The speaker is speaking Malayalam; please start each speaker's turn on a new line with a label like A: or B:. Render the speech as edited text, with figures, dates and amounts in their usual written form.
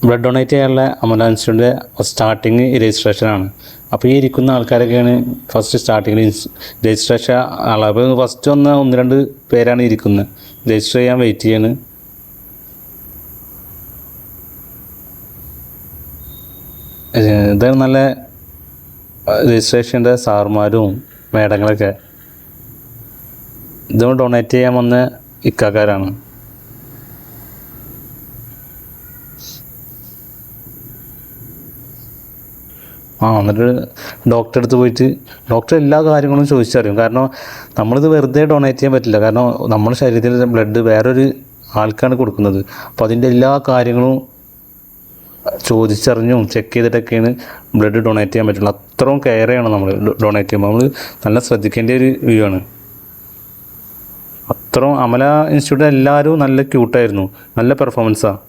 A: ബ്ലഡ് ഡൊണേറ്റ് ചെയ്യാനുള്ള അമല ഇൻസ്റ്റിറ്റ്യൂട്ടിൻ്റെ സ്റ്റാർട്ടിങ് രജിസ്ട്രേഷനാണ്. അപ്പോൾ ഈ ഇരിക്കുന്ന ആൾക്കാരൊക്കെയാണ് ഫസ്റ്റ് സ്റ്റാർട്ടിങ്ങിൽ രജിസ്ട്രേഷൻ ആൾ. അപ്പോൾ ഫസ്റ്റ് ഒന്ന് രണ്ട് പേരാണ് ഇരിക്കുന്നത്, രജിസ്റ്റർ ചെയ്യാൻ വെയിറ്റ് ചെയ്യാണ്. ഇതാണ് നല്ല രജിസ്ട്രേഷൻ്റെ സാറുമാരും മേഡങ്ങളൊക്കെ. ഇതും ഡൊണേറ്റ് ചെയ്യാൻ വന്ന ഇക്കാക്കാരാണ്. എന്നിട്ട് ഡോക്ടറെ അടുത്ത് പോയിട്ട് ഡോക്ടർ എല്ലാ കാര്യങ്ങളും ചോദിച്ചറിയും. കാരണം നമ്മളിത് വെറുതെ ഡൊണേറ്റ് ചെയ്യാൻ പറ്റില്ല. കാരണം നമ്മുടെ ശരീരത്തിലെ ബ്ലഡ് വേറൊരു ആൾക്കാണ് കൊടുക്കുന്നത്. അപ്പോൾ അതിൻ്റെ എല്ലാ കാര്യങ്ങളും ചോദിച്ചറിഞ്ഞും ചെക്ക് ചെയ്തിട്ടൊക്കെയാണ് ബ്ലഡ് ഡൊണേറ്റ് ചെയ്യാൻ പറ്റുള്ളൂ. അത്രയും കെയർ ചെയ്യണം നമ്മൾ ഡൊണേറ്റ് ചെയ്യുമ്പോൾ. നമ്മൾ നല്ല ശ്രദ്ധിക്കേണ്ട ഒരു വ്യൂ ആണ്. അത്രയും അമല ഇൻസ്റ്റിറ്റ്യൂട്ടിൽ എല്ലാവരും നല്ല ക്യൂട്ടായിരുന്നു, നല്ല പെർഫോമൻസാണ്.